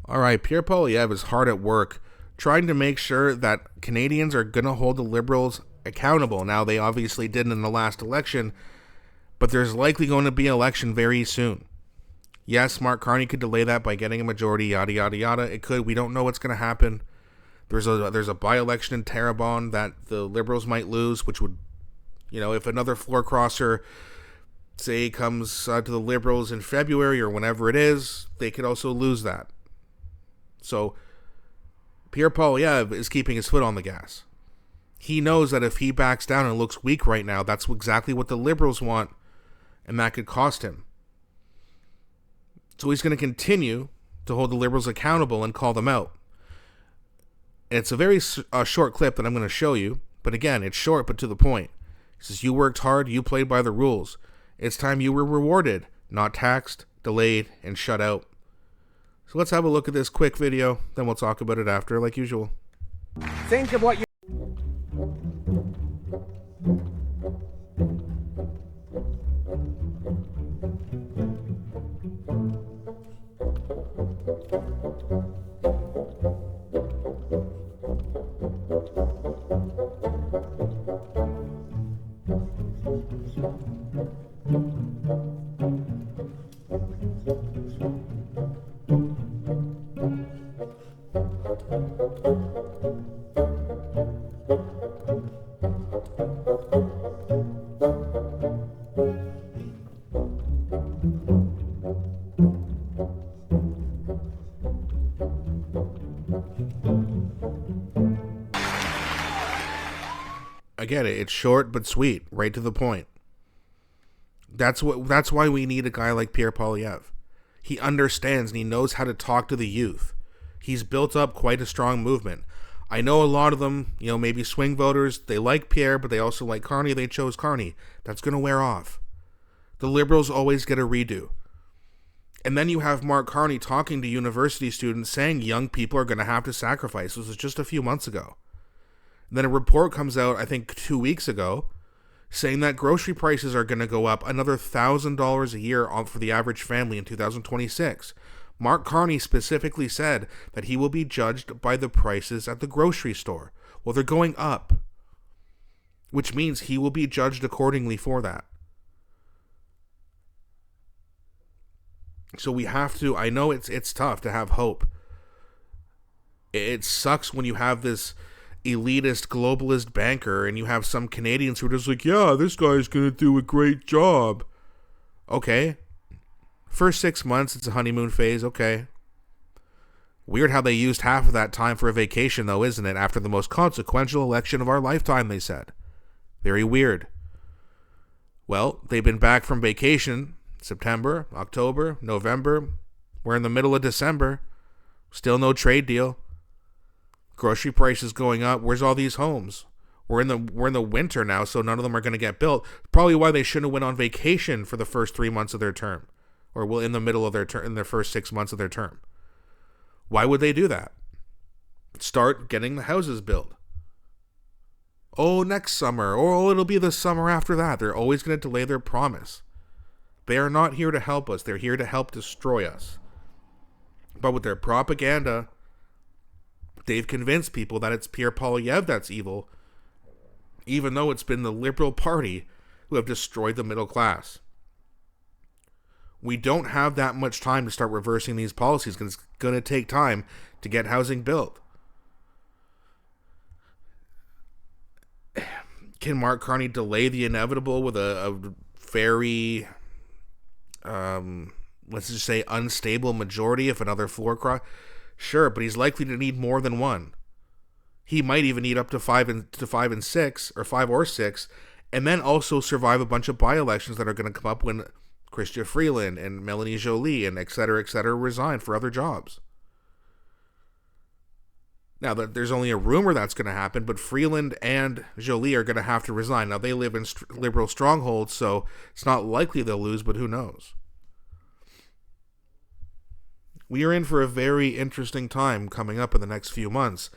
All right, Pierre Poilievre is hard at work trying to make sure that Canadians are going to hold the Liberals accountable. Now, they obviously didn't in the last election, but there's likely going to be an election very soon. Yes, Mark Carney could delay that by getting a majority, yada, yada, yada. It could. We don't know what's going to happen. There's a by-election in Terrebonne that the Liberals might lose, which would, if another floor crosser, say, comes to the Liberals in February or whenever it is, they could also lose that. So Pierre Poilievre is keeping his foot on the gas. He knows that if he backs down and looks weak right now, that's exactly what the Liberals want, and that could cost him. So he's going to continue to hold the Liberals accountable and call them out. And it's a very short clip that I'm going to show you, but again, it's short but to the point. He says, "You worked hard, you played by the rules. It's time you were rewarded, not taxed, delayed, and shut out." So let's have a look at this quick video, then we'll talk about it after, like usual. Think of what you... I get it. It's short but sweet, right to the point. That's why we need a guy like Pierre Poilievre. He understands and he knows how to talk to the youth. He's built up quite a strong movement. I know a lot of them, maybe swing voters, they like Pierre, but they also like Carney. They chose Carney. That's going to wear off. The Liberals always get a redo. And then you have Mark Carney talking to university students saying young people are going to have to sacrifice. This was just a few months ago. And then a report comes out, I think 2 weeks ago, saying that grocery prices are going to go up another $1,000 a year for the average family in 2026. Mark Carney specifically said that he will be judged by the prices at the grocery store. Well, they're going up, which means he will be judged accordingly for that. So we have to, I know it's tough to have hope. It sucks when you have this elitist, globalist banker and you have some Canadians who are just like, yeah, this guy's going to do a great job. Okay. First 6 months, it's a honeymoon phase. Okay. Weird how they used half of that time for a vacation, though, isn't it? After the most consequential election of our lifetime, they said. Very weird. Well, they've been back from vacation September, October, November. We're in the middle of December. Still no trade deal. Grocery prices going up. Where's all these homes? We're in the winter now, so none of them are going to get built. Probably why they shouldn't have went on vacation for the first 3 months of their term, or in the middle of their term, in their first 6 months of their term. Why would they do that? Start getting the houses built. Oh, next summer, or it'll be the summer after that. They're always going to delay their promise. They are not here to help us. They're here to help destroy us. But with their propaganda, they've convinced people that it's Pierre Poilievre that's evil, even though it's been the Liberal Party who have destroyed the middle class. We don't have that much time to start reversing these policies because it's going to take time to get housing built. Can Mark Carney delay the inevitable with a very, let's just say, unstable majority if another floor cross? Sure, but he's likely to need more than one. He might even need up to 5 and 6, or 5 or 6, and then also survive a bunch of by-elections that are going to come up when Chrystia Freeland and Melanie Joly and et cetera, resign for other jobs. Now, there's only a rumor that's going to happen, but Freeland and Joly are going to have to resign. Now, they live in Liberal strongholds, so it's not likely they'll lose, but who knows? We are in for a very interesting time coming up in the next few months.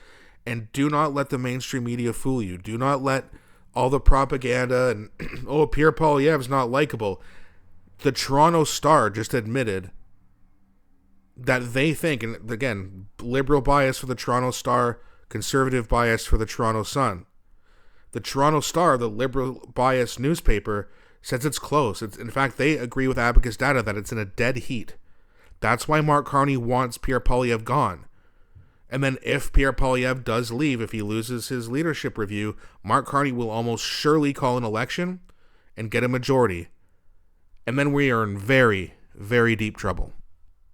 And do not let the mainstream media fool you. Do not let all the propaganda and, oh, Pierre Poilievre's not likable. The Toronto Star just admitted that they think, and again, liberal bias for the Toronto Star, conservative bias for the Toronto Sun. The Toronto Star, the liberal bias newspaper, says it's close. In fact, they agree with Abacus Data that it's in a dead heat. That's why Mark Carney wants Pierre Poilievre gone. And then if Pierre Poilievre does leave, if he loses his leadership review, Mark Carney will almost surely call an election and get a majority. And then we are in very, very deep trouble.